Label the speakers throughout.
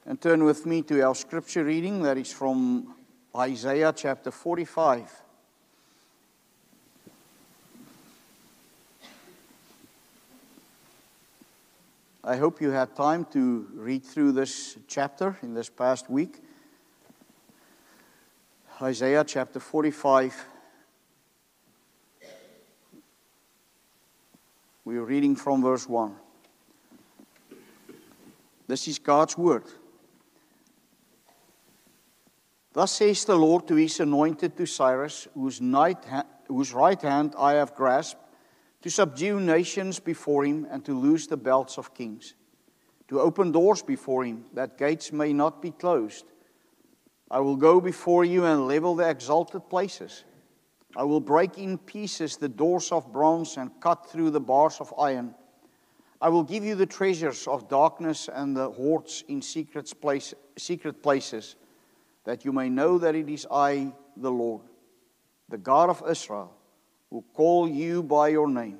Speaker 1: And turn with me to our scripture reading that is from Isaiah chapter 45. I hope you had time to read through this chapter in this past week. Isaiah chapter 45. We are reading from verse 1. This is God's word. Thus says the Lord to his anointed, to Cyrus, whose right hand I have grasped, to subdue nations before him and to loose the belts of kings, to open doors before him, that gates may not be closed. I will go before you and level the exalted places. I will break in pieces the doors of bronze and cut through the bars of iron. I will give you the treasures of darkness and the hoards in secret places, that you may know that it is I, the Lord, the God of Israel, who call you by your name.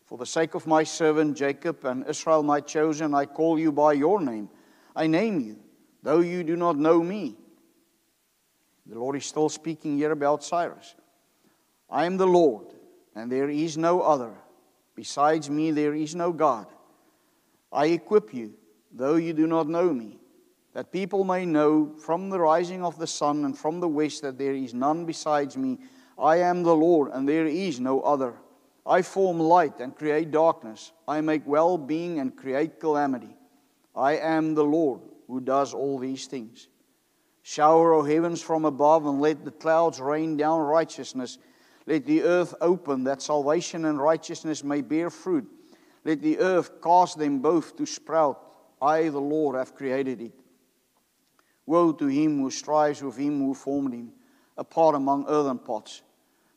Speaker 1: For the sake of my servant Jacob and Israel my chosen, I call you by your name. I name you, though you do not know me. The Lord is still speaking here about Cyrus. I am the Lord, and there is no other. Besides me there is no God. I equip you, though you do not know me, that people may know from the rising of the sun and from the west that there is none besides me. I am the Lord, and there is no other. I form light and create darkness. I make well-being and create calamity. I am the Lord who does all these things. Shower, O heavens, from above, and let the clouds rain down righteousness. Let the earth open, that salvation and righteousness may bear fruit. Let the earth cause them both to sprout. I, the Lord, have created it. Woe to him who strives with him who formed him, a pot among earthen pots.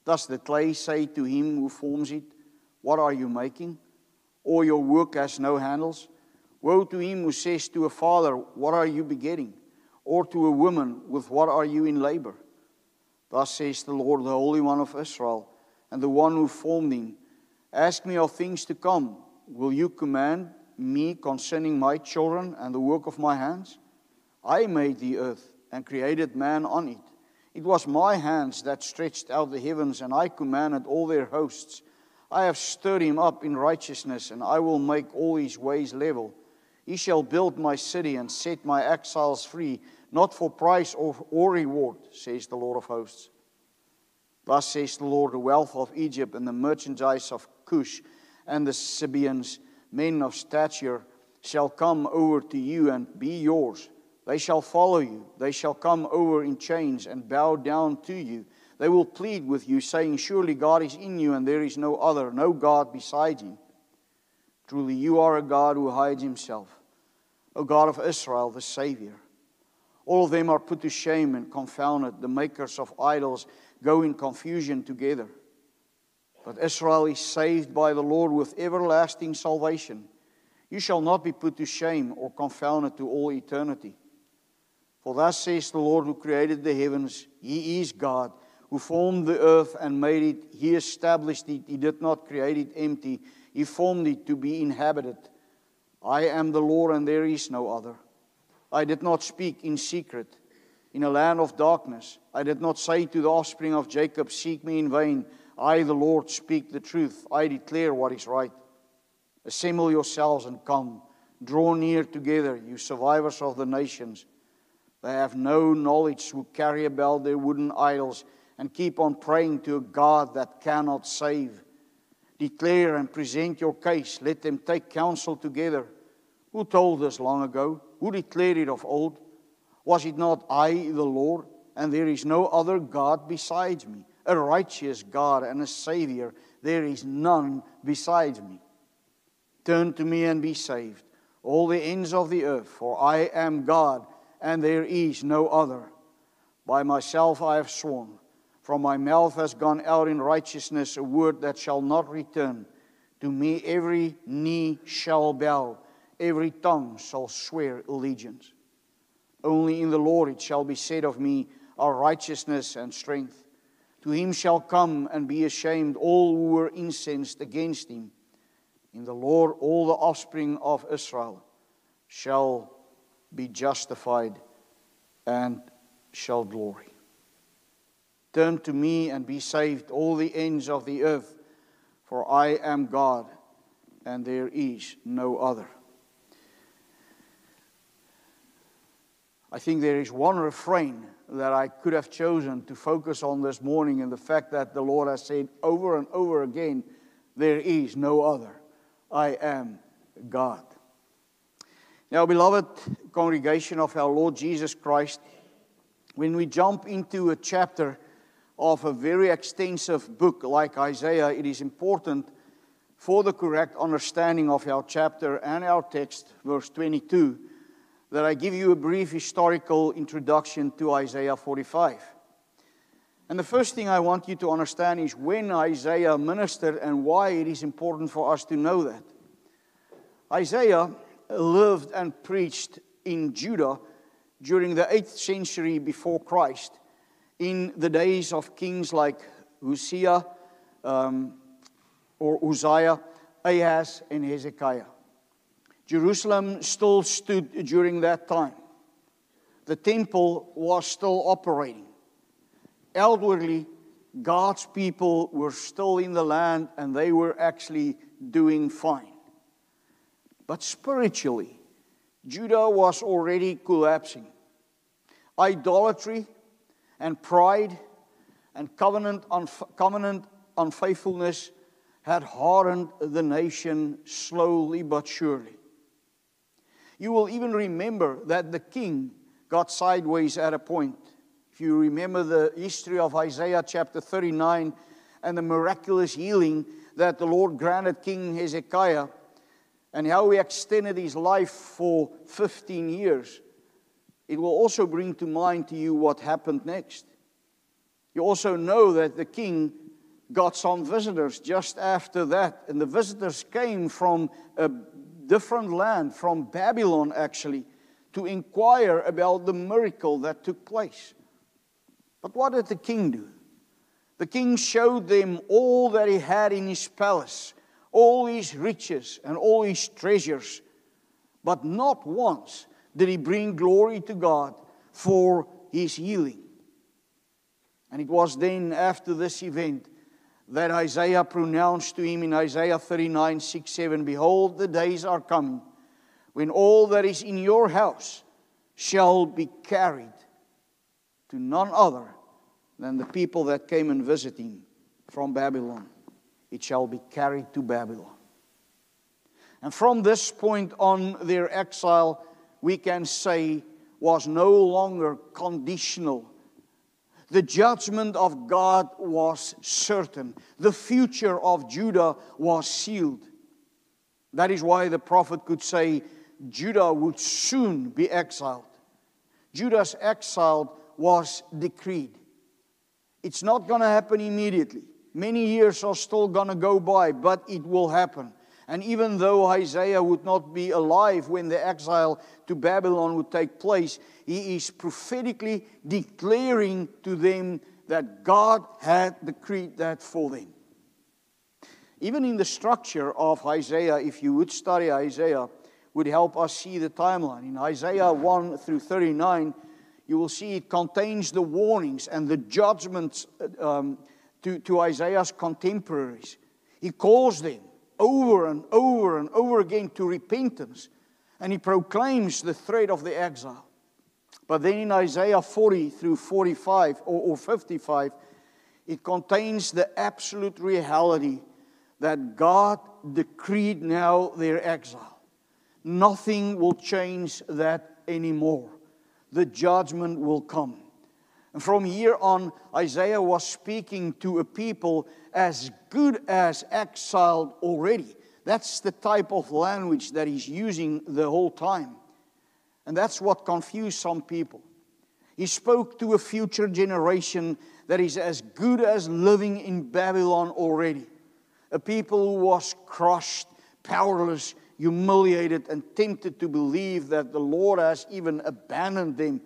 Speaker 1: Does the clay say to him who forms it, what are you making? Or your work has no handles? Woe to him who says to a father, what are you begetting? Or to a woman, with what are you in labor? Thus says the Lord, the Holy One of Israel, and the one who formed him. Ask me of things to come. Will you command me concerning my children and the work of my hands? I made the earth and created man on it. It was my hands that stretched out the heavens, and I commanded all their hosts. I have stirred him up in righteousness, and I will make all his ways level. He shall build my city and set my exiles free, not for price or reward, says the Lord of hosts. Thus says the Lord, the wealth of Egypt and the merchandise of Cush and the Sabaeans, men of stature, shall come over to you and be yours. They shall follow you. They shall come over in chains and bow down to you. They will plead with you, saying, surely God is in you, and there is no other, no God beside him. Truly you are a God who hides himself, O God of Israel, the Savior. All of them are put to shame and confounded. The makers of idols go in confusion together. But Israel is saved by the Lord with everlasting salvation. You shall not be put to shame or confounded to all eternity. For thus says the Lord who created the heavens, He is God, who formed the earth and made it. He established it. He did not create it empty. He formed it to be inhabited. I am the Lord, and there is no other. I did not speak in secret in a land of darkness. I did not say to the offspring of Jacob, seek me in vain. I, the Lord, speak the truth. I declare what is right. Assemble yourselves and come. Draw near together, you survivors of the nations. They have no knowledge who carry about their wooden idols and keep on praying to a God that cannot save. Declare and present your case. Let them take counsel together. Who told us long ago? Who declared it of old? Was it not I, the Lord, and there is no other God besides me? A righteous God and a Savior. There is none besides me. Turn to me and be saved, all the ends of the earth, for I am God, and there is no other. By myself I have sworn. From my mouth has gone out in righteousness a word that shall not return. To me every knee shall bow, every tongue shall swear allegiance. Only in the Lord it shall be said of me, our righteousness and strength. To him shall come and be ashamed all who were incensed against him. In the Lord all the offspring of Israel shall be justified, and shall glory. Turn to me and be saved, all the ends of the earth, for I am God, and there is no other. I think there is one refrain that I could have chosen to focus on this morning, and the fact that the Lord has said over and over again, there is no other. I am God. Now, beloved congregation of our Lord Jesus Christ, when we jump into a chapter of a very extensive book like Isaiah, it is important for the correct understanding of our chapter and our text, verse 22, that I give you a brief historical introduction to Isaiah 45. And the first thing I want you to understand is when Isaiah ministered and why it is important for us to know that. Isaiah lived and preached in Judah during the 8th century before Christ, in the days of kings like Uzziah, Ahaz, and Hezekiah. Jerusalem still stood during that time. The temple was still operating. Outwardly, God's people were still in the land and they were actually doing fine. But spiritually, Judah was already collapsing. Idolatry and pride and covenant unfaithfulness had hardened the nation slowly but surely. You will even remember that the king got sideways at a point. If you remember the history of Isaiah chapter 39 and the miraculous healing that the Lord granted King Hezekiah, and how he extended his life for 15 years, it will also bring to mind to you what happened next. You also know that the king got some visitors just after that, and the visitors came from a different land, from Babylon actually, to inquire about the miracle that took place. But what did the king do? The king showed them all that he had in his palace, all his riches and all his treasures. But not once did he bring glory to God for his healing. And it was then after this event that Isaiah pronounced to him in Isaiah 39, 6, 7, Behold, the days are coming when all that is in your house shall be carried to none other than the people that came and visited him from Babylon. It shall be carried to Babylon. And from this point on, their exile, we can say, was no longer conditional. The judgment of God was certain. The future of Judah was sealed. That is why the prophet could say Judah would soon be exiled. Judah's exile was decreed. It's not going to happen immediately. Many years are still going to go by, but it will happen. And even though Isaiah would not be alive when the exile to Babylon would take place, he is prophetically declaring to them that God had decreed that for them. Even in the structure of Isaiah, if you would study Isaiah, would help us see the timeline. In Isaiah 1 through 39, you will see it contains the warnings and the judgments to Isaiah's contemporaries. He calls them over and over and over again to repentance. And he proclaims the threat of the exile. But then in Isaiah 40 through 45 or 55, it contains the absolute reality that God decreed now their exile. Nothing will change that anymore. The judgment will come. And from here on, Isaiah was speaking to a people as good as exiled already. That's the type of language that he's using the whole time. And that's what confused some people. He spoke to a future generation that is as good as living in Babylon already. A people who was crushed, powerless, humiliated, and tempted to believe that the Lord has even abandoned them.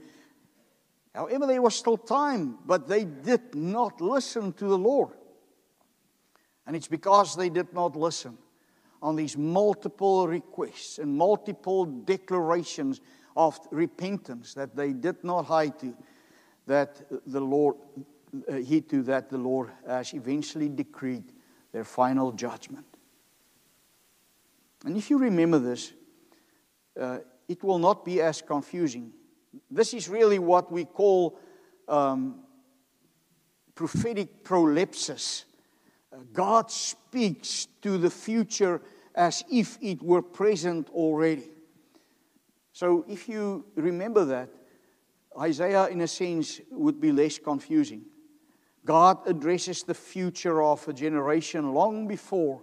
Speaker 1: However, there was still time, but they did not listen to the Lord. And it's because they did not listen on these multiple requests and multiple declarations of repentance that they did not heed to, that the Lord has eventually decreed their final judgment. And if you remember this, it will not be as confusing. This is really what we call prophetic prolepsis. God speaks to the future as if it were present already. So if you remember that, Isaiah, in a sense, would be less confusing. God addresses the future of a generation long before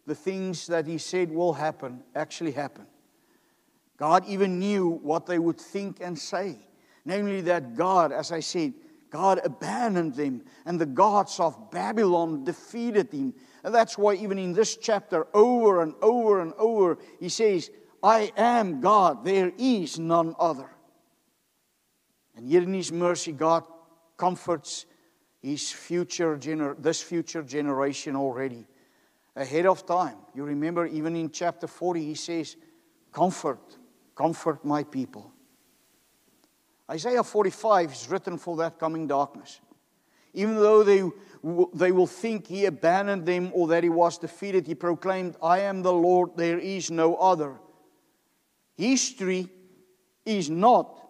Speaker 1: the things that He said will happen actually happen. God even knew what they would think and say. Namely that God, as I said, God abandoned them, and the gods of Babylon defeated Him. And that's why even in this chapter, over and over and over, He says, I am God, there is none other. And yet in His mercy, God comforts this future generation already, ahead of time. You remember even in chapter 40, He says, comfort my people. Isaiah 45 is written for that coming darkness. Even though they will think He abandoned them or that He was defeated, He proclaimed, I am the Lord, there is no other. History is not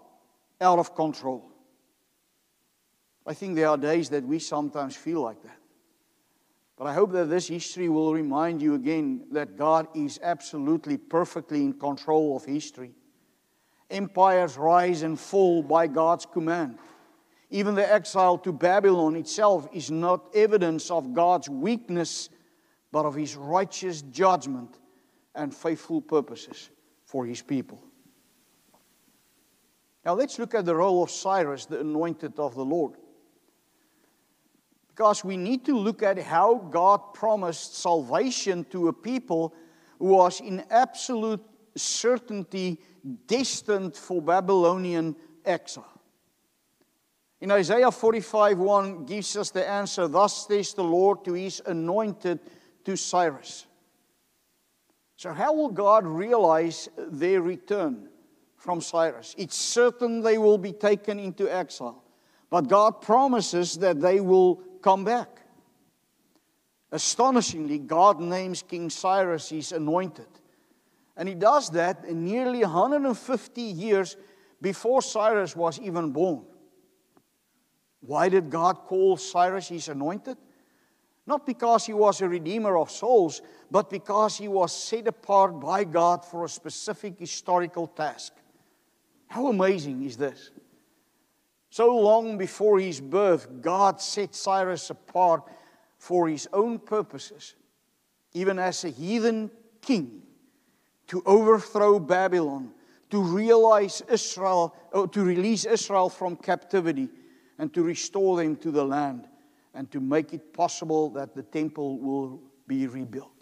Speaker 1: out of control. I think there are days that we sometimes feel like that. But I hope that this history will remind you again that God is absolutely, perfectly in control of history. Empires rise and fall by God's command. Even the exile to Babylon itself is not evidence of God's weakness, but of His righteous judgment and faithful purposes for His people. Now let's look at the role of Cyrus, the anointed of the Lord. Because we need to look at how God promised salvation to a people who was in absolute certainty destined for Babylonian exile. In Isaiah 45:1 gives us the answer, thus says the Lord to His anointed, to Cyrus. So how will God realize their return from Cyrus? It's certain they will be taken into exile, but God promises that they will come back. Astonishingly, God names King Cyrus His anointed. And He does that nearly 150 years before Cyrus was even born. Why did God call Cyrus His anointed? Not because he was a redeemer of souls, but because he was set apart by God for a specific historical task. How amazing is this? So long before his birth, God set Cyrus apart for His own purposes, even as a heathen king, to overthrow Babylon, to release Israel from captivity, and to restore them to the land, and to make it possible that the temple will be rebuilt.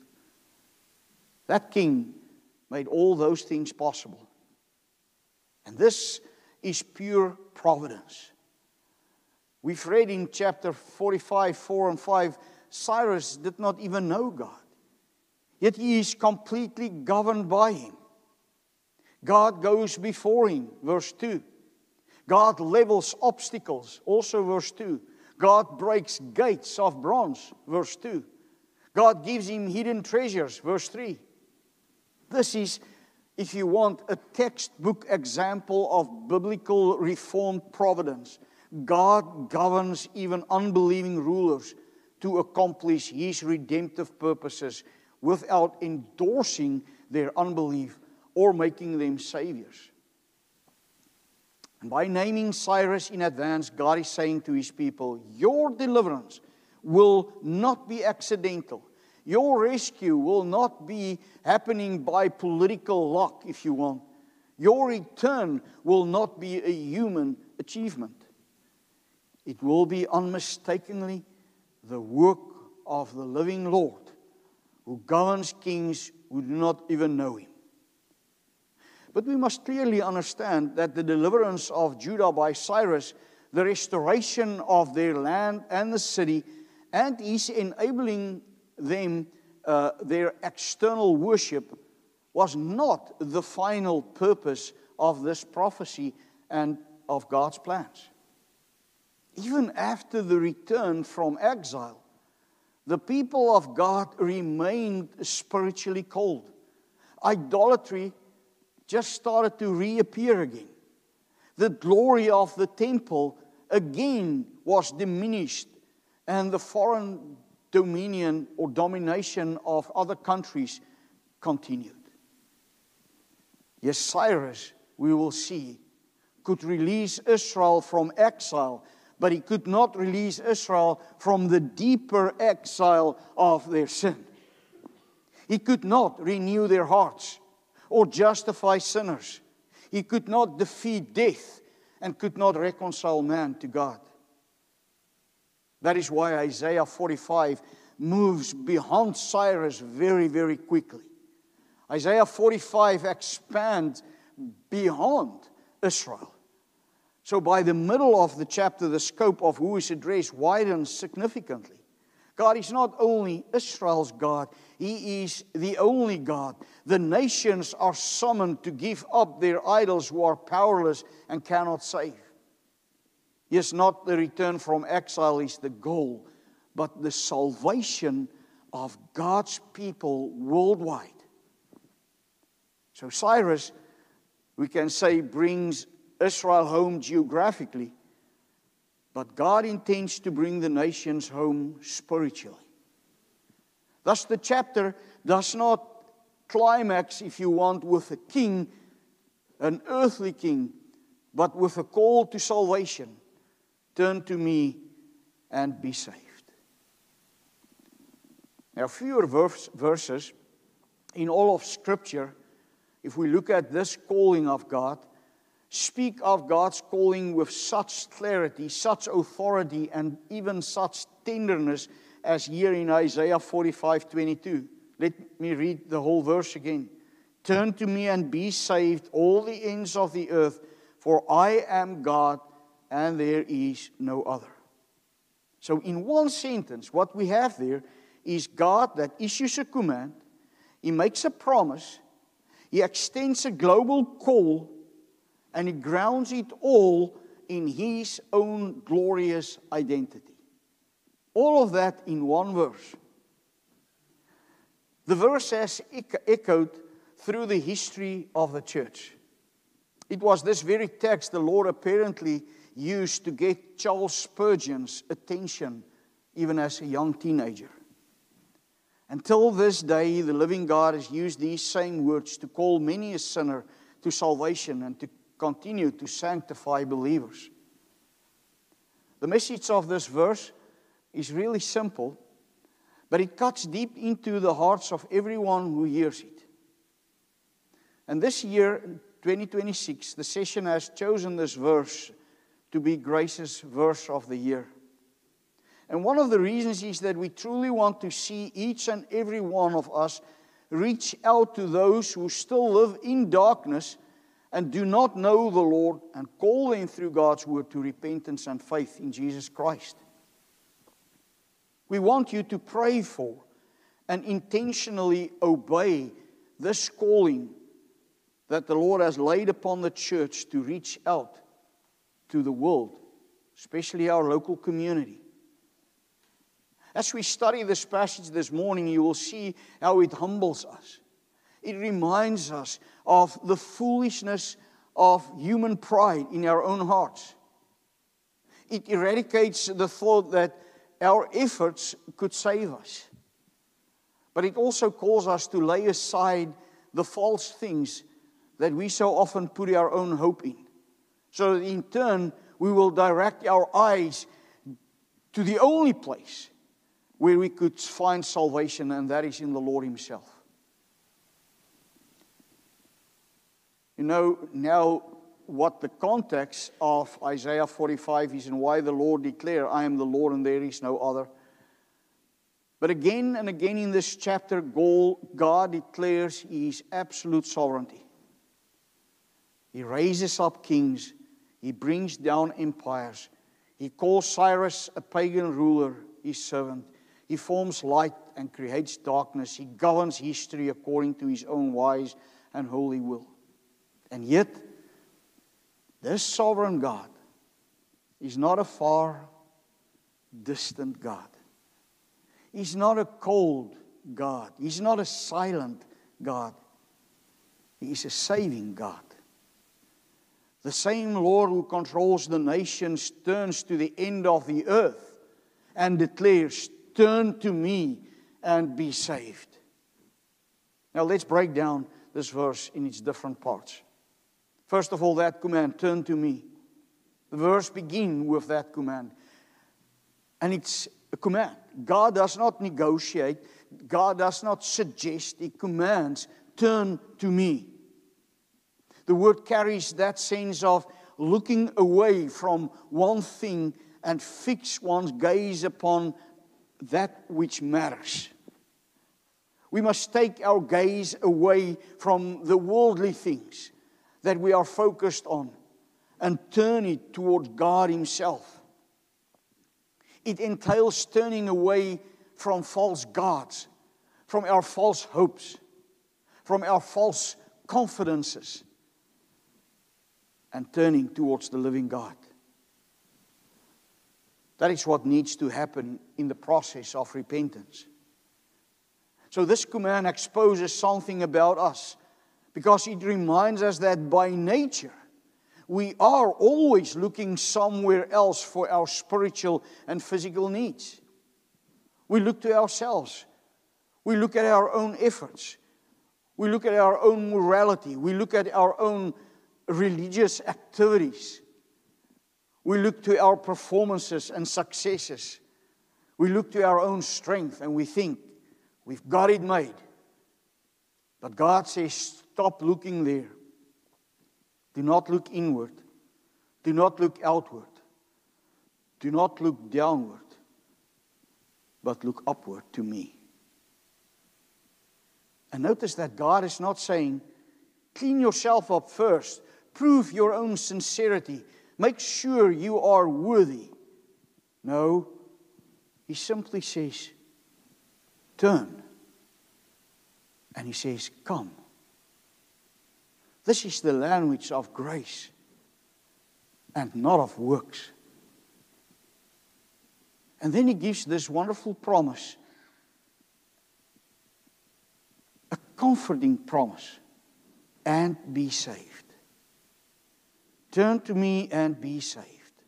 Speaker 1: That king made all those things possible. And this is pure providence. We've read in chapter 45, 4 and 5, Cyrus did not even know God. Yet he is completely governed by Him. God goes before him, verse 2. God levels obstacles, also verse 2. God breaks gates of bronze, verse 2. God gives him hidden treasures, verse 3. This is, if you want, a textbook example of biblical reformed providence. God governs even unbelieving rulers to accomplish His redemptive purposes without endorsing their unbelief or making them saviors. And by naming Cyrus in advance, God is saying to His people, your deliverance will not be accidental. Your rescue will not be happening by political luck, if you want. Your return will not be a human achievement. It will be unmistakably the work of the living Lord, who governs kings who do not even know Him. But we must clearly understand that the deliverance of Judah by Cyrus, the restoration of their land and the city, and His enabling them their external worship, was not the final purpose of this prophecy and of God's plans. Even after the return from exile, the people of God remained spiritually cold. Idolatry just started to reappear again. The glory of the temple again was diminished, and the foreign dominion or domination of other countries continued. Yes, Cyrus, we will see, could release Israel from exile, but he could not release Israel from the deeper exile of their sin. He could not renew their hearts or justify sinners. He could not defeat death and could not reconcile man to God. That is why Isaiah 45 moves beyond Cyrus very, very quickly. Isaiah 45 expands beyond Israel. So by the middle of the chapter, the scope of who is addressed widens significantly. God is not only Israel's God, He is the only God. The nations are summoned to give up their idols who are powerless and cannot save. Yes, not the return from exile is the goal, but the salvation of God's people worldwide. So Cyrus, we can say, brings Israel home geographically, but God intends to bring the nations home spiritually. Thus the chapter does not climax, if you want, with a king, an earthly king, but with a call to salvation. Turn to me and be saved. Now, fewer verses in all of Scripture, if we look at this calling of God, speak of God's calling with such clarity, such authority, and even such tenderness as here in Isaiah 45:22. Let me read the whole verse again. Turn to me and be saved, all the ends of the earth, for I am God and there is no other. So in one sentence, what we have there is God that issues a command, He makes a promise, He extends a global call, and He grounds it all in His own glorious identity. All of that in one verse. The verse has echoed through the history of the church. It was this very text the Lord apparently used to get Charles Spurgeon's attention even as a young teenager. Until this day, the living God has used these same words to call many a sinner to salvation and to continue to sanctify believers. The message of this verse is really simple, but it cuts deep into the hearts of everyone who hears it. And this year, 2026, the session has chosen this verse to be Grace's verse of the year. And one of the reasons is that we truly want to see each and every one of us reach out to those who still live in darkness and do not know the Lord, and call them through God's word to repentance and faith in Jesus Christ. We want you to pray for and intentionally obey this calling that the Lord has laid upon the church to reach out to the world, especially our local community. As we study this passage this morning, you will see how it humbles us. It reminds us of the foolishness of human pride in our own hearts. It eradicates the thought that our efforts could save us. But it also calls us to lay aside the false things that we so often put our own hope in, so that in turn we will direct our eyes to the only place where we could find salvation, and that is in the Lord Himself. You know now what the context of Isaiah 45 is and why the Lord declared, I am the Lord and there is no other. But again and again in this chapter, God declares His absolute sovereignty. He raises up kings. He brings down empires. He calls Cyrus, a pagan ruler, His servant. He forms light and creates darkness. He governs history according to His own wise and holy will. And yet, This sovereign God is not a far, distant God. He's not a cold God. He's not a silent God. He is a saving God. The same Lord who controls the nations turns to the end of the earth and declares, "Turn to me and be saved." Now let's break down this verse in its different parts. First of all, that command, "Turn to me." The verse begins with that command. And it's a command. God does not negotiate. God does not suggest. He commands, "Turn to me." The word carries that sense of looking away from one thing and fix one's gaze upon that which matters. We must take our gaze away from the worldly things that we are focused on and turn it towards God Himself. It entails turning away from false gods, from our false hopes, from our false confidences, and turning towards the living God. That is what needs to happen in the process of repentance. So this command exposes something about us, because it reminds us that by nature, we are always looking somewhere else for our spiritual and physical needs. We look to ourselves. We look at our own efforts. We look at our own morality. We look at our own religious activities. We look to our performances and successes. We look to our own strength and we think we've got it made. But God says, stop looking there. Do not look inward. Do not look outward. Do not look downward. But look upward to me. And notice that God is not saying, clean yourself up first. Prove your own sincerity. Make sure you are worthy. No, He simply says, turn. And He says, come. This is the language of grace and not of works. And then He gives this wonderful promise, a comforting promise, and be saved. Turn to me and be saved.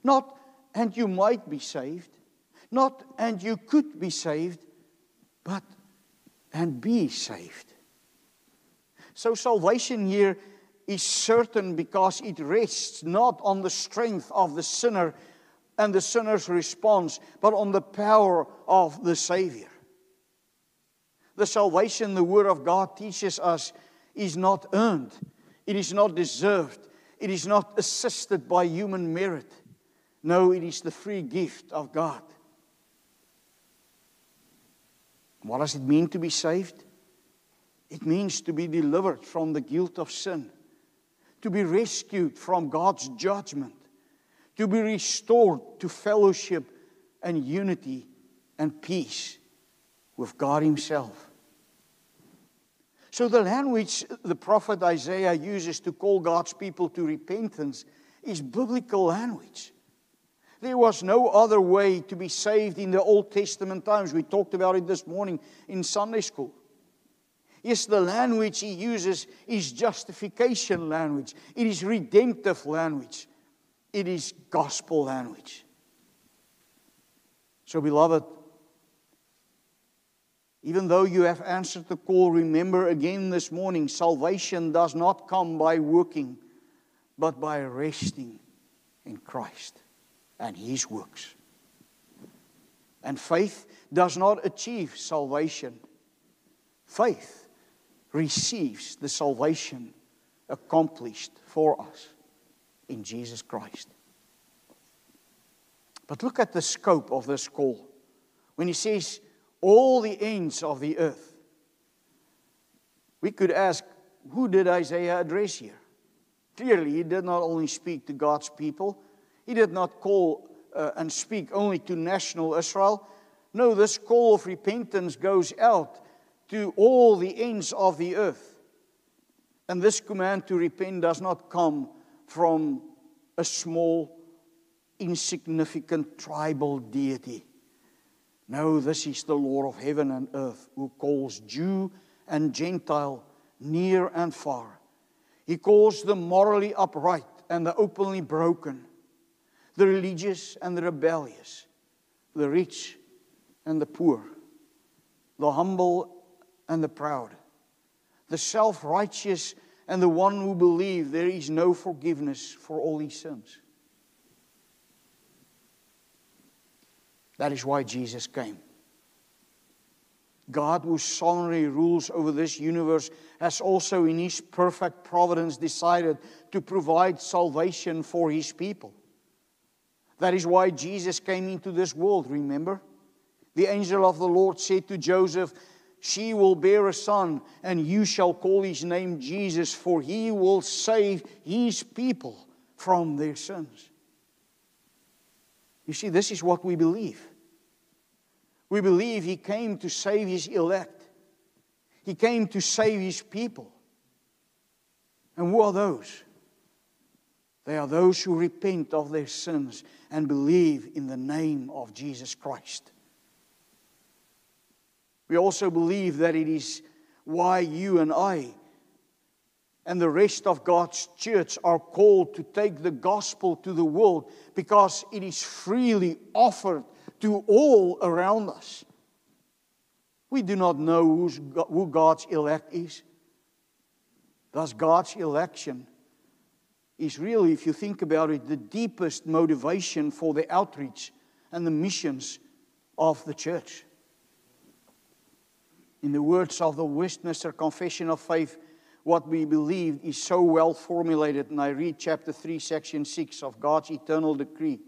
Speaker 1: Not, and you might be saved. Not, and you could be saved. But, and be saved. So salvation here is certain because it rests not on the strength of the sinner and the sinner's response, but on the power of the Savior. The salvation the Word of God teaches us is not earned. It is not deserved. It is not assisted by human merit. No, it is the free gift of God. What does it mean to be saved? It means to be delivered from the guilt of sin, to be rescued from God's judgment, to be restored to fellowship and unity and peace with God Himself. So the language the prophet Isaiah uses to call God's people to repentance is biblical language. There was no other way to be saved in the Old Testament times. We talked about it this morning in Sunday school. Yes, the language he uses is justification language. It is redemptive language. It is gospel language. So, beloved, even though you have answered the call, remember again this morning, salvation does not come by working, but by resting in Christ and His works. And faith does not achieve salvation. Faith receives the salvation accomplished for us in Jesus Christ. But look at the scope of this call. When He says, all the ends of the earth. We could ask, who did Isaiah address here? Clearly, he did not only speak to God's people. He did not call and speak only to national Israel. No, this call of repentance goes out to all the ends of the earth. And this command to repent does not come from a small, insignificant tribal deity. No, this is the Lord of heaven and earth, who calls Jew and Gentile near and far. He calls the morally upright and the openly broken, the religious and the rebellious, the rich and the poor, the humble and the proud, the self-righteous and the one who believes there is no forgiveness for all his sins. That is why Jesus came. God, who sovereignly rules over this universe, has also in His perfect providence decided to provide salvation for His people. That is why Jesus came into this world, remember? The angel of the Lord said to Joseph, "She will bear a son, and you shall call his name Jesus, for he will save his people from their sins." You see, this is what we believe. We believe He came to save His elect. He came to save His people. And who are those? They are those who repent of their sins and believe in the name of Jesus Christ. We also believe that it is why you and I and the rest of God's church are called to take the gospel to the world, because it is freely offered to all around us. We do not know who God's elect is. Thus, God's election is really, if you think about it, the deepest motivation for the outreach and the missions of the church. In the words of the Westminster Confession of Faith, what we believe is so well formulated, and I read chapter 3, section 6 of God's eternal decree.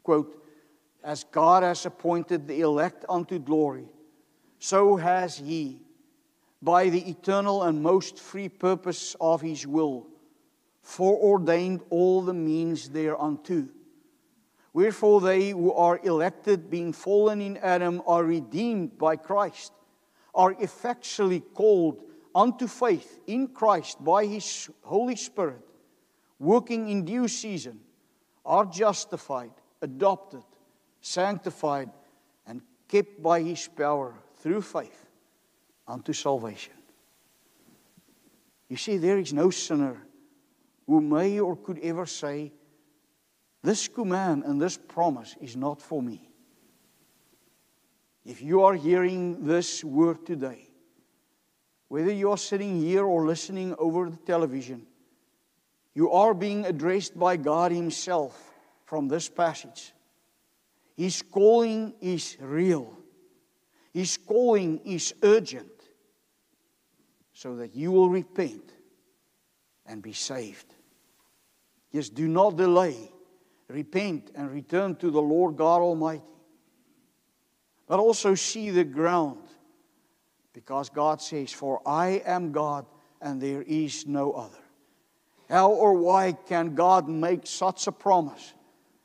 Speaker 1: Quote, "As God has appointed the elect unto glory, so has He, by the eternal and most free purpose of His will, foreordained all the means thereunto. Wherefore they who are elected, being fallen in Adam, are redeemed by Christ, are effectually called unto faith in Christ by His Holy Spirit, working in due season, are justified, adopted, sanctified, and kept by His power through faith unto salvation." You see, there is no sinner who may or could ever say, "This command and this promise is not for me." If you are hearing this word today, whether you are sitting here or listening over the television, you are being addressed by God Himself from this passage. His calling is real. His calling is urgent, so that you will repent and be saved. Yes, do not delay. Repent and return to the Lord God Almighty. But also see the ground, because God says, "For I am God and there is no other." How or why can God make such a promise?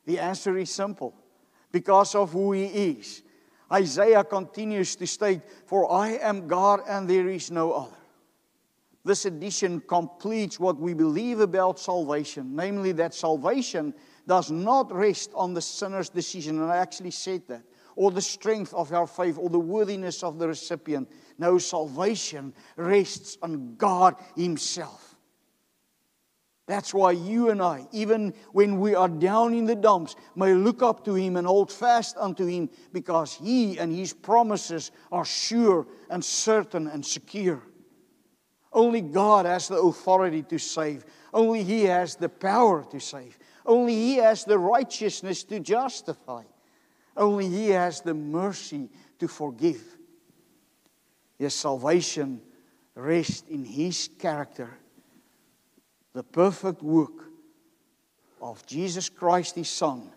Speaker 1: The answer is simple. Because of who He is. Isaiah continues to state, "For I am God and there is no other." This addition completes what we believe about salvation, namely that salvation does not rest on the sinner's decision, and I actually said that, or the strength of our faith, or the worthiness of the recipient. No, salvation rests on God Himself. That's why you and I, even when we are down in the dumps, may look up to Him and hold fast unto Him, because He and His promises are sure and certain and secure. Only God has the authority to save. Only He has the power to save. Only He has the righteousness to justify. Only He has the mercy to forgive. Yes, salvation rests in His character, the perfect work of Jesus Christ, His Son,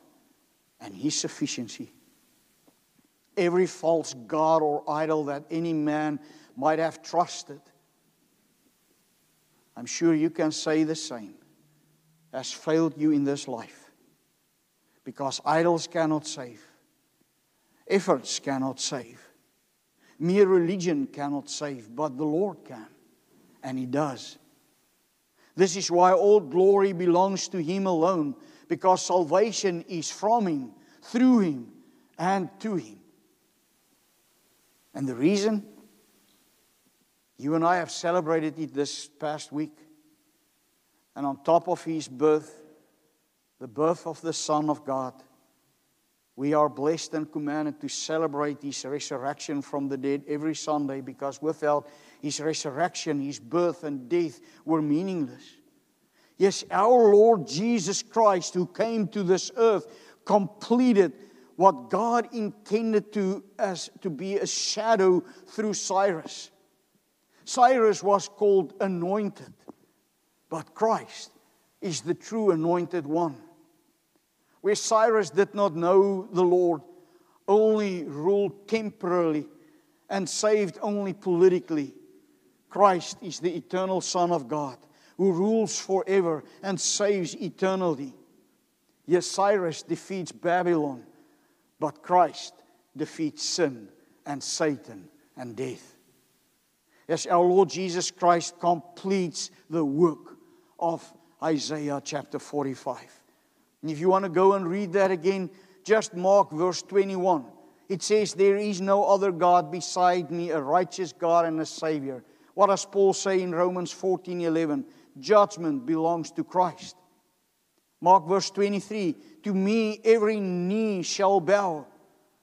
Speaker 1: and His sufficiency. Every false god or idol that any man might have trusted, I'm sure you can say the same, has failed you in this life. Because idols cannot save. Efforts cannot save. Mere religion cannot save, but the Lord can. And He does. This is why all glory belongs to Him alone, because salvation is from Him, through Him, and to Him. And the reason? You and I have celebrated it this past week. And on top of His birth, the birth of the Son of God, we are blessed and commanded to celebrate His resurrection from the dead every Sunday, because without His resurrection, His birth and death were meaningless. Yes, our Lord Jesus Christ, who came to this earth, completed what God intended to be a shadow through Cyrus. Cyrus was called anointed, but Christ is the true anointed one. Where Cyrus did not know the Lord, only ruled temporarily, and saved only politically, Christ is the eternal Son of God, who rules forever and saves eternally. Yes, Cyrus defeats Babylon, but Christ defeats sin and Satan and death. Yes, our Lord Jesus Christ completes the work of Isaiah chapter 45. And if you want to go and read that again, just mark verse 21. It says, there is no other God beside me, a righteous God and a Savior. What does Paul say in Romans 14:11? Judgment belongs to Christ. Mark verse 23. To me every knee shall bow.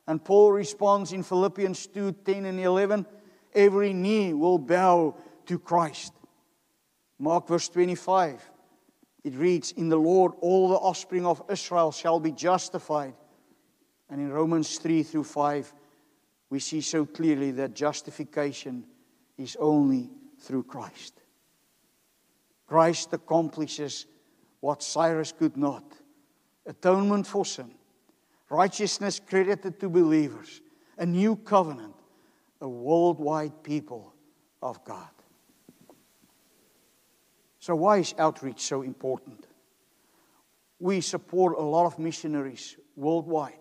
Speaker 1: And Paul responds in Philippians 2:10 and 11. Every knee will bow to Christ. Mark verse 25. It reads, in the Lord all the offspring of Israel shall be justified. And in Romans 3-5, we see so clearly that justification is only through Christ. Christ accomplishes what Cyrus could not. Atonement for sin, righteousness credited to believers, a new covenant, a worldwide people of God. So why is outreach so important? We support a lot of missionaries worldwide.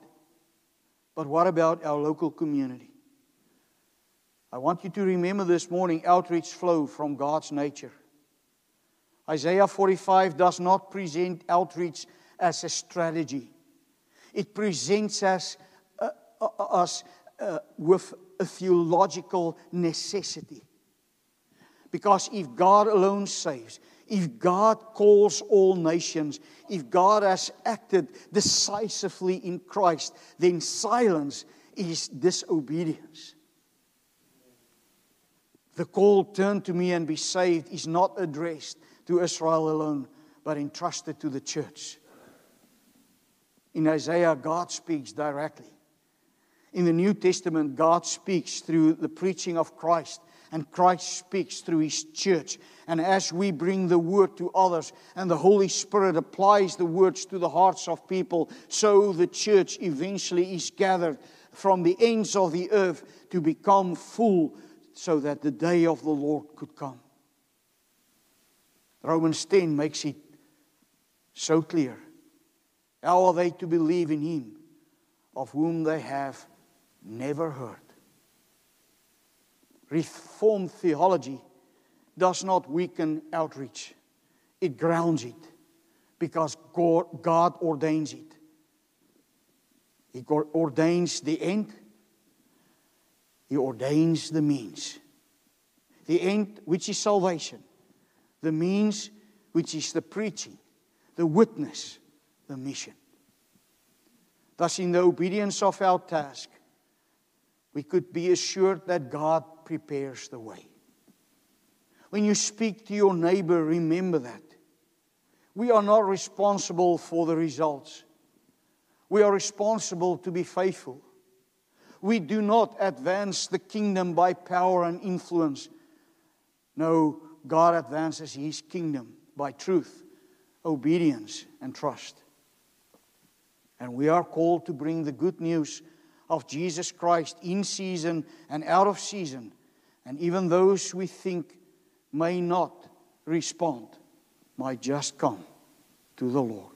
Speaker 1: But what about our local community? I want you to remember this morning, outreach flows from God's nature. Isaiah 45 does not present outreach as a strategy. It presents us with a theological necessity. Because if God alone saves, if God calls all nations, if God has acted decisively in Christ, then silence is disobedience. The call, turn to me and be saved, is not addressed to Israel alone, but entrusted to the church. In Isaiah, God speaks directly. In the New Testament, God speaks through the preaching of Christ, and Christ speaks through His church. And as we bring the word to others, and the Holy Spirit applies the words to the hearts of people, so the church eventually is gathered from the ends of the earth to become full, so that the day of the Lord could come. Romans 10 makes it so clear. How are they to believe in Him, of whom they have never heard? Reformed theology does not weaken outreach. It grounds it, because God ordains it. He ordains the end. He ordains the means. The end, which is salvation. The means, which is the preaching, the witness, the mission. Thus, in the obedience of our task, we could be assured that God prepares the way. When you speak to your neighbor, remember that. We are not responsible for the results. We are responsible to be faithful. We do not advance the kingdom by power and influence. No, God advances His kingdom by truth, obedience, and trust. And we are called to bring the good news of Jesus Christ in season and out of season. And even those we think may not respond might just come to the Lord.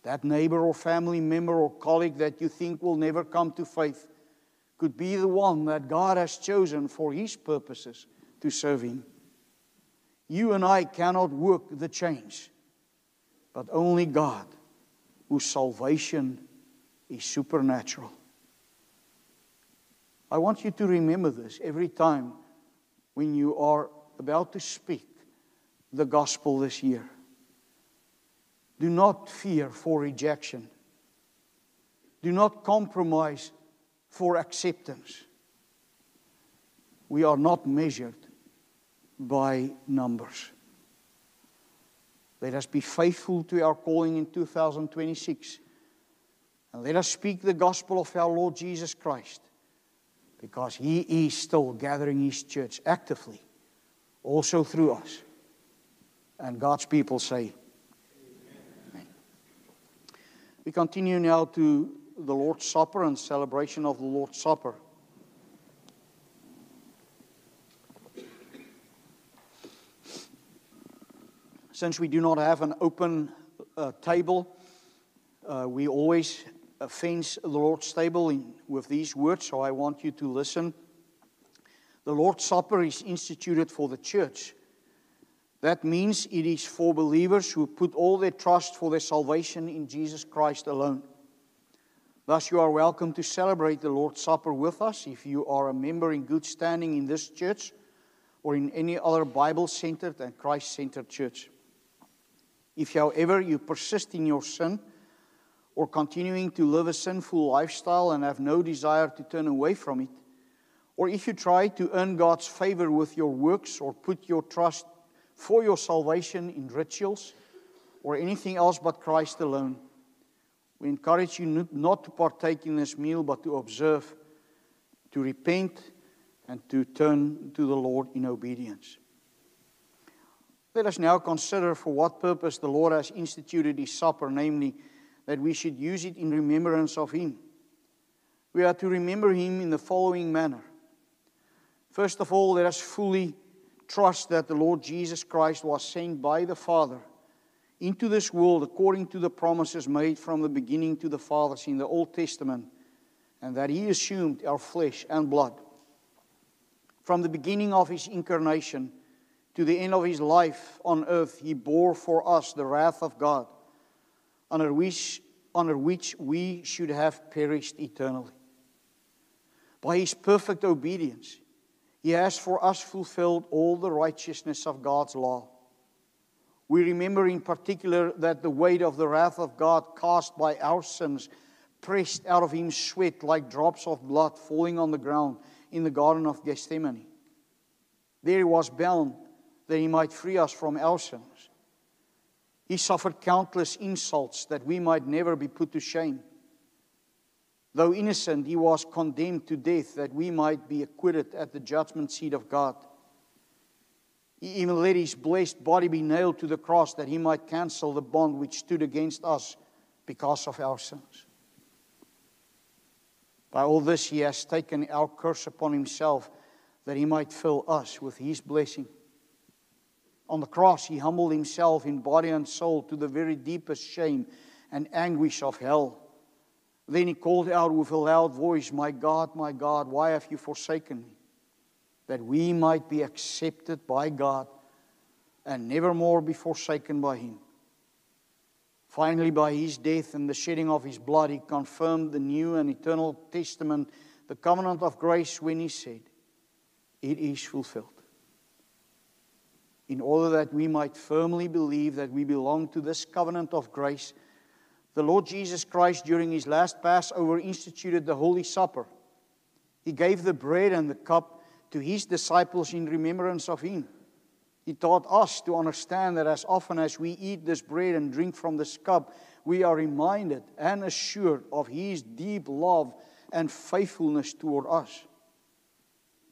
Speaker 1: That neighbor or family member or colleague that you think will never come to faith could be the one that God has chosen for His purposes to serve Him. You and I cannot work the change, but only God, whose salvation is supernatural. I want you to remember this every time when you are about to speak the gospel this year. Do not fear for rejection. Do not compromise for acceptance. We are not measured by numbers. Let us be faithful to our calling in 2026. And let us speak the gospel of our Lord Jesus Christ, because He is still gathering His church actively, also through us. And God's people say, Amen. We continue now to the Lord's Supper and celebration of the Lord's Supper. Since we do not have an open table, we always fence the Lord's table with these words, so I want you to listen. The Lord's Supper is instituted for the church. That means it is for believers who put all their trust for their salvation in Jesus Christ alone. Thus, you are welcome to celebrate the Lord's Supper with us if you are a member in good standing in this church or in any other Bible-centered and Christ-centered church. If, however, you persist in your sin or continuing to live a sinful lifestyle and have no desire to turn away from it, or if you try to earn God's favor with your works or put your trust for your salvation in rituals or anything else but Christ alone, we encourage you not to partake in this meal, but to observe, to repent, and to turn to the Lord in obedience. Let us now consider for what purpose the Lord has instituted His supper, namely, that we should use it in remembrance of Him. We are to remember Him in the following manner. First of all, let us fully trust that the Lord Jesus Christ was sent by the Father into this world according to the promises made from the beginning to the fathers in the Old Testament, and that He assumed our flesh and blood. From the beginning of His incarnation to the end of His life on earth, He bore for us the wrath of God, under which we should have perished eternally. By His perfect obedience, He has for us fulfilled all the righteousness of God's law. We remember in particular that the weight of the wrath of God cast by our sins pressed out of Him sweat like drops of blood falling on the ground in the Garden of Gethsemane. There He was bound that He might free us from our sins. He suffered countless insults that we might never be put to shame. Though innocent, He was condemned to death that we might be acquitted at the judgment seat of God. He even let His blessed body be nailed to the cross that He might cancel the bond which stood against us because of our sins. By all this, He has taken our curse upon Himself that He might fill us with His blessing. On the cross, He humbled Himself in body and soul to the very deepest shame and anguish of hell. Then He called out with a loud voice, my God, why have you forsaken me? That we might be accepted by God and never more be forsaken by Him. Finally, by His death and the shedding of His blood, He confirmed the new and eternal testament, the covenant of grace, when He said, it is fulfilled. In order that we might firmly believe that we belong to this covenant of grace, the Lord Jesus Christ, during His last Passover, instituted the Holy Supper. He gave the bread and the cup to His disciples in remembrance of Him. He taught us to understand that as often as we eat this bread and drink from this cup, we are reminded and assured of His deep love and faithfulness toward us.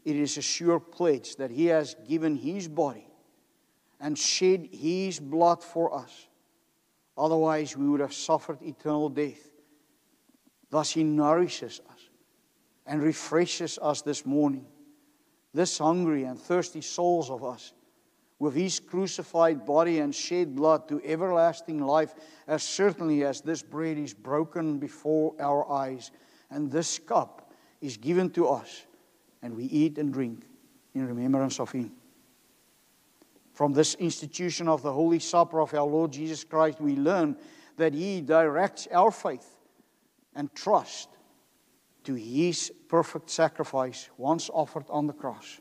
Speaker 1: It is a sure pledge that He has given His body and shed His blood for us. Otherwise, we would have suffered eternal death. Thus, He nourishes us and refreshes us this morning, this hungry and thirsty souls of us, with His crucified body and shed blood to everlasting life, as certainly as this bread is broken before our eyes, and this cup is given to us, and we eat and drink in remembrance of Him. From this institution of the Holy Supper of our Lord Jesus Christ, we learn that He directs our faith and trust to His perfect sacrifice once offered on the cross.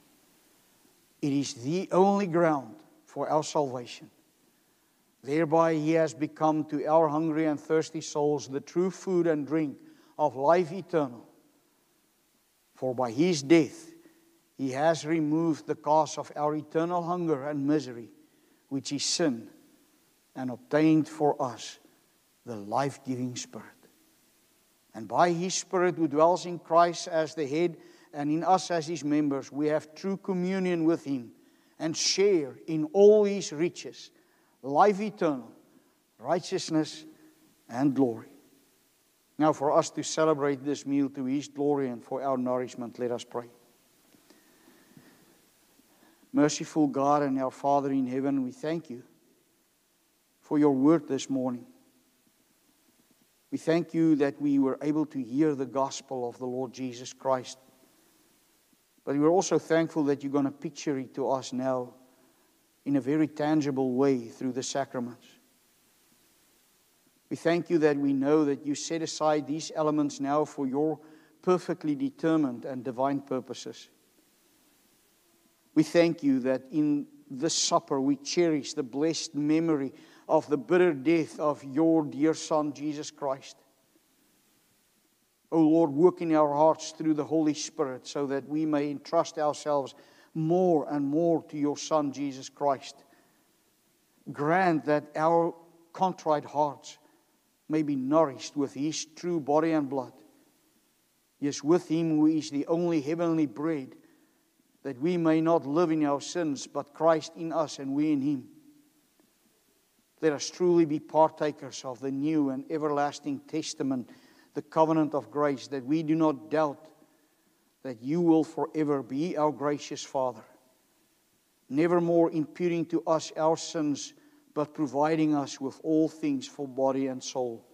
Speaker 1: It is the only ground for our salvation. Thereby He has become to our hungry and thirsty souls the true food and drink of life eternal. For by His death He has removed the cause of our eternal hunger and misery, which is sin, and obtained for us the life-giving Spirit. And by His Spirit who dwells in Christ as the head and in us as His members, we have true communion with Him and share in all His riches, life eternal, righteousness, and glory. Now for us to celebrate this meal to His glory and for our nourishment, let us pray. Merciful God and our Father in heaven, we thank You for Your word this morning. We thank You that we were able to hear the gospel of the Lord Jesus Christ. But we're also thankful that You're going to picture it to us now in a very tangible way through the sacraments. We thank You that we know that You set aside these elements now for Your perfectly determined and divine purposes. We thank You that in this supper we cherish the blessed memory of the bitter death of Your dear Son, Jesus Christ. O Lord, work in our hearts through the Holy Spirit so that we may entrust ourselves more and more to Your Son, Jesus Christ. Grant that our contrite hearts may be nourished with His true body and blood. Yes, with Him who is the only heavenly bread, that we may not live in our sins, but Christ in us and we in Him. Let us truly be partakers of the new and everlasting testament, the covenant of grace, that we do not doubt that You will forever be our gracious Father, nevermore imputing to us our sins, but providing us with all things for body and soul,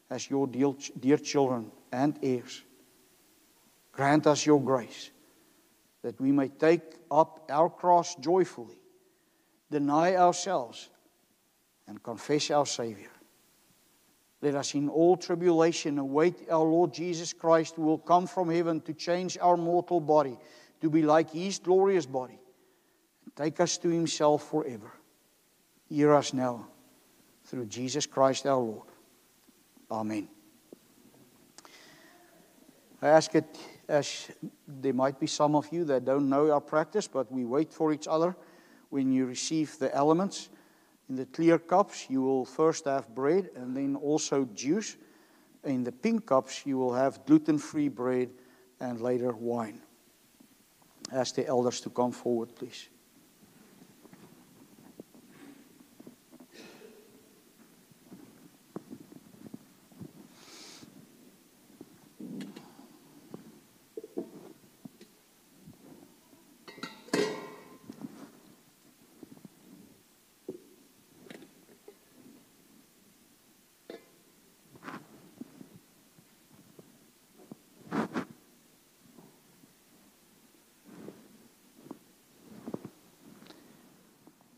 Speaker 1: as Your dear children and heirs. Grant us Your grace, that we may take up our cross joyfully, deny ourselves, and confess our Savior. Let us in all tribulation await our Lord Jesus Christ, who will come from heaven to change our mortal body to be like His glorious body, and take us to Himself forever. Hear us now, through Jesus Christ our Lord. Amen. I ask it, as there might be some of you that don't know our practice, but we wait for each other. When you receive the elements in the clear cups, you will first have bread and then also juice. In the pink cups, you will have gluten-free bread and later wine. Ask the elders to come forward, please.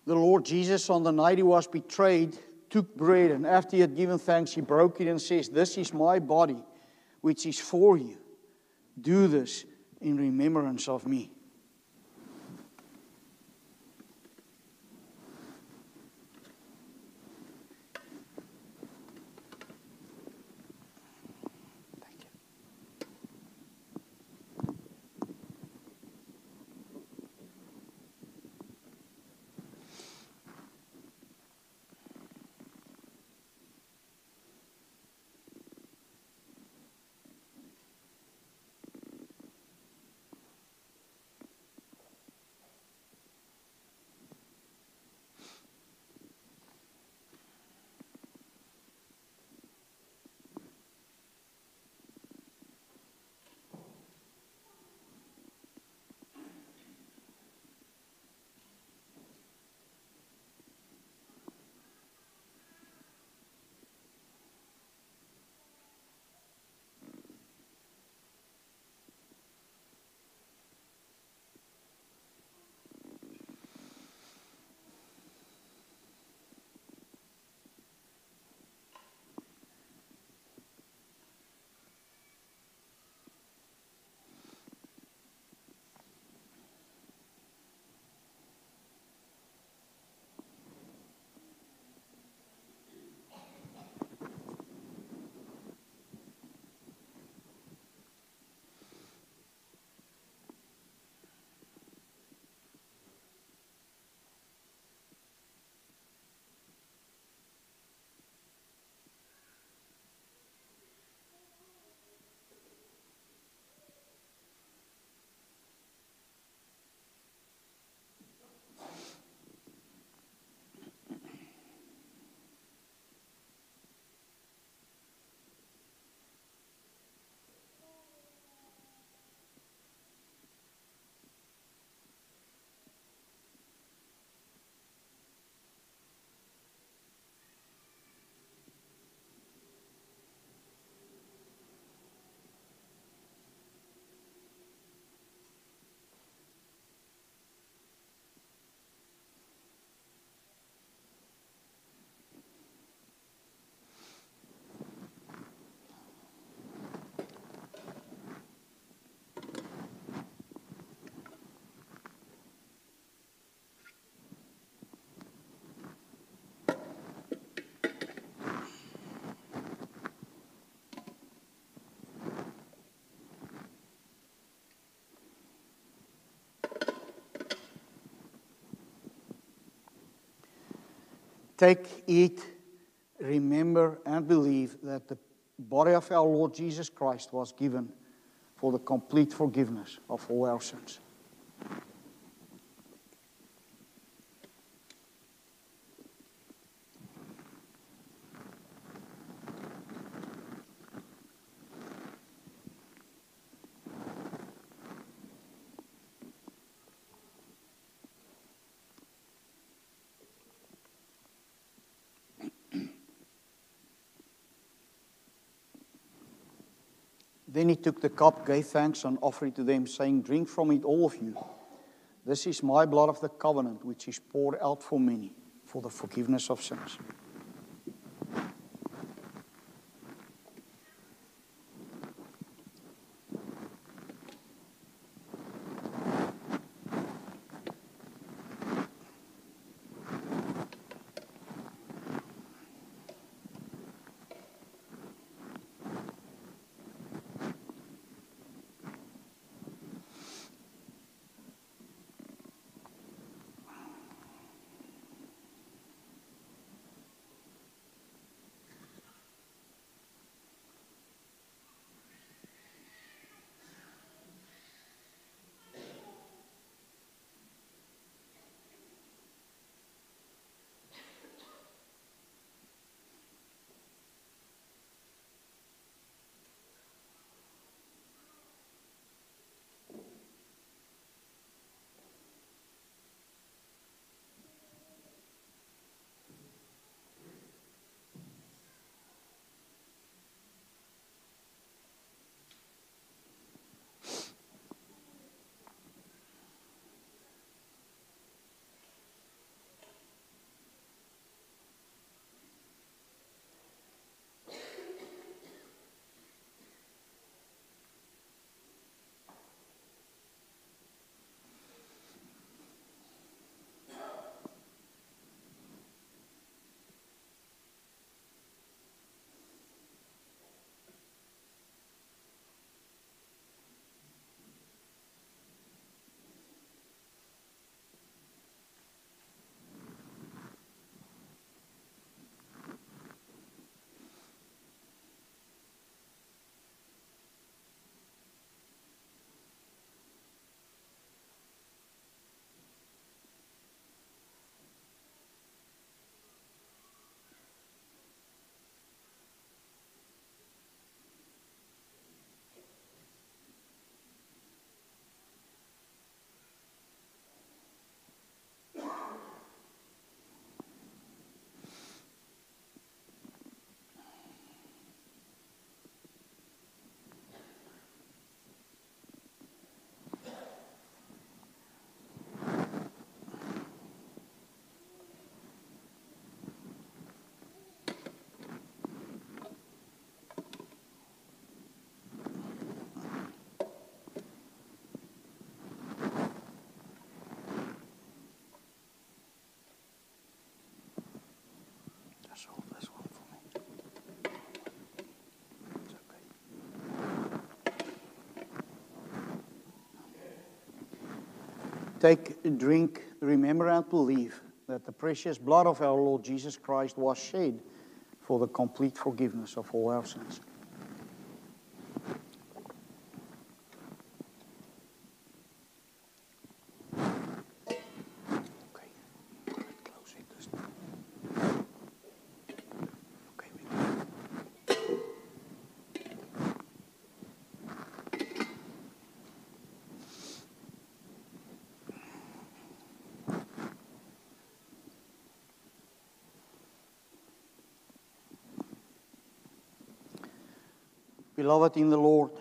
Speaker 1: The Lord Jesus, on the night He was betrayed, took bread, and after He had given thanks, He broke it and says, "This is my body, which is for you. Do this in remembrance of Me." Take, eat, remember, and believe that the body of our Lord Jesus Christ was given for the complete forgiveness of all our sins. Then he took the cup, gave thanks, and offered it to them, saying, Drink from it, all of you. This is my blood of the covenant, which is poured out for many, for the forgiveness of sins. Hold this one for me. It's okay. Take, drink, remember, and believe that the precious blood of our Lord Jesus Christ was shed for the complete forgiveness of all our sins. Beloved in the Lord,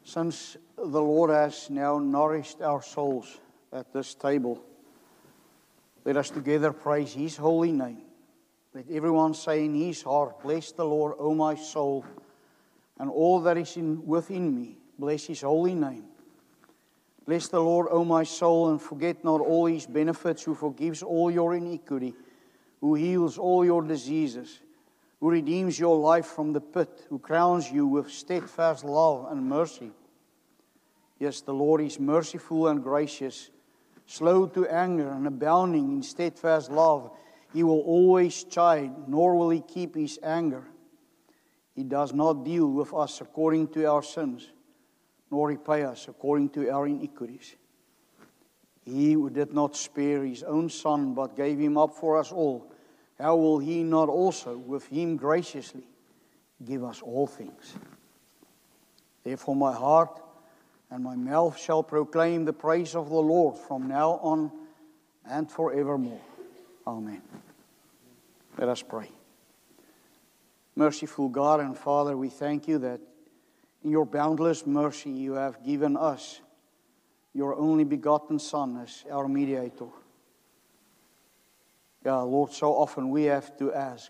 Speaker 1: since the Lord has now nourished our souls at this table, let us together praise His holy name. Let everyone say in his heart, Bless the Lord, O my soul, and all that is within me. Bless His holy name. Bless the Lord, O my soul, and forget not all His benefits, who forgives all your iniquity, who heals all your diseases, who redeems your life from the pit, who crowns you with steadfast love and mercy. Yes, the Lord is merciful and gracious, slow to anger and abounding in steadfast love. He will always chide, nor will He keep His anger. He does not deal with us according to our sins, nor repay us according to our iniquities. He who did not spare His own Son, but gave Him up for us all, how will He not also with Him graciously give us all things? Therefore my heart and my mouth shall proclaim the praise of the Lord from now on and forevermore. Amen. Let us pray. Merciful God and Father, we thank You that in Your boundless mercy You have given us Your only begotten Son as our mediator. Yeah, Lord, so often we have to ask,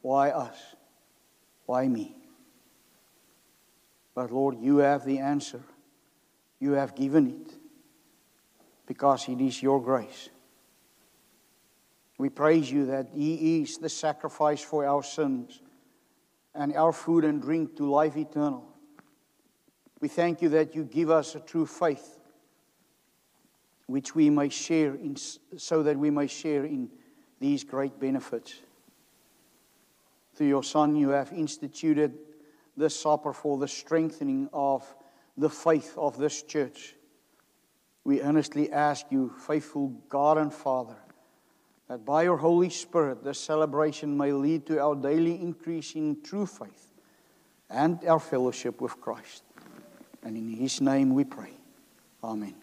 Speaker 1: why us? Why me? But Lord, You have the answer. You have given it because it is Your grace. We praise You that He is the sacrifice for our sins and our food and drink to life eternal. We thank You that You give us a true faith which we may share in, so that we may share in these great benefits. Through Your Son, You have instituted this supper for the strengthening of the faith of this church. We earnestly ask You, faithful God and Father, that by Your Holy Spirit this celebration may lead to our daily increase in true faith and our fellowship with Christ. And in His name we pray. Amen.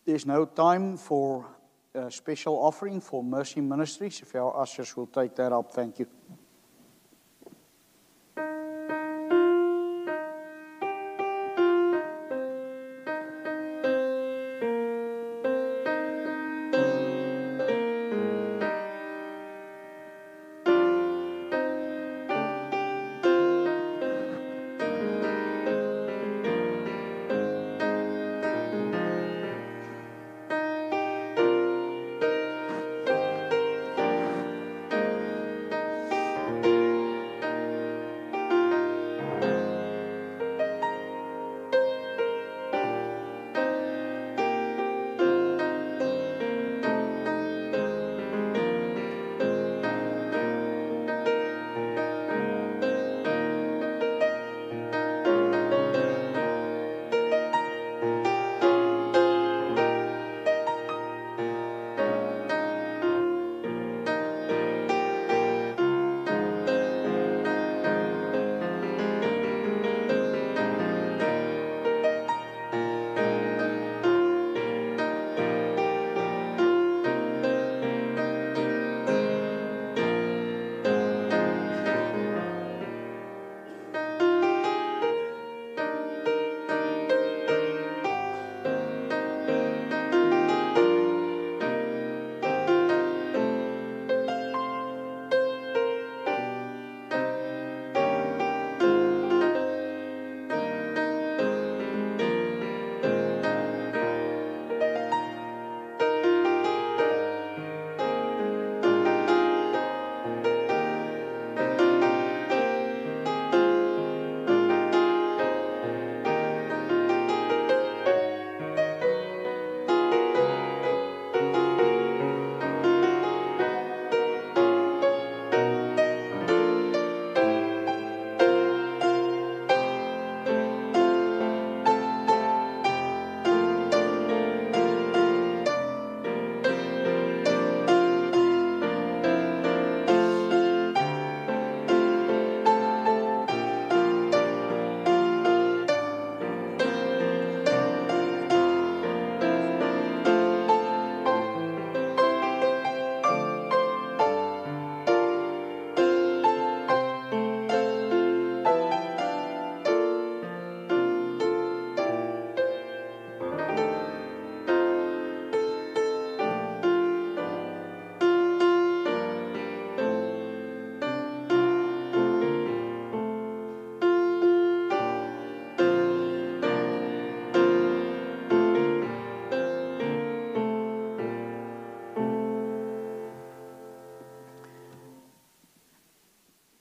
Speaker 1: There's no time for a special offering for Mercy Ministries. If our ushers will take that up, thank you.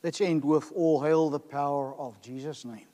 Speaker 1: Let's end with all hail the power of Jesus' name.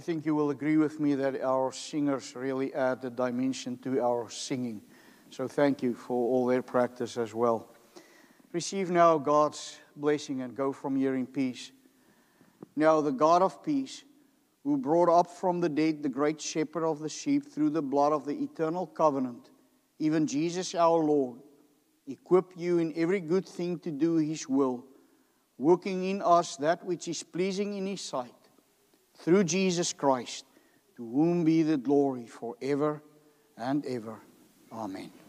Speaker 1: think you will agree with me that our singers really add a dimension to our singing. So thank you for all their practice as well. Receive now God's blessing and go from here in peace. Now the God of peace, who brought up from the dead the great shepherd of the sheep through the blood of the eternal covenant, even Jesus our Lord, equip you in every good thing to do His will, working in us that which is pleasing in His sight, through Jesus Christ, to whom be the glory forever and ever. Amen.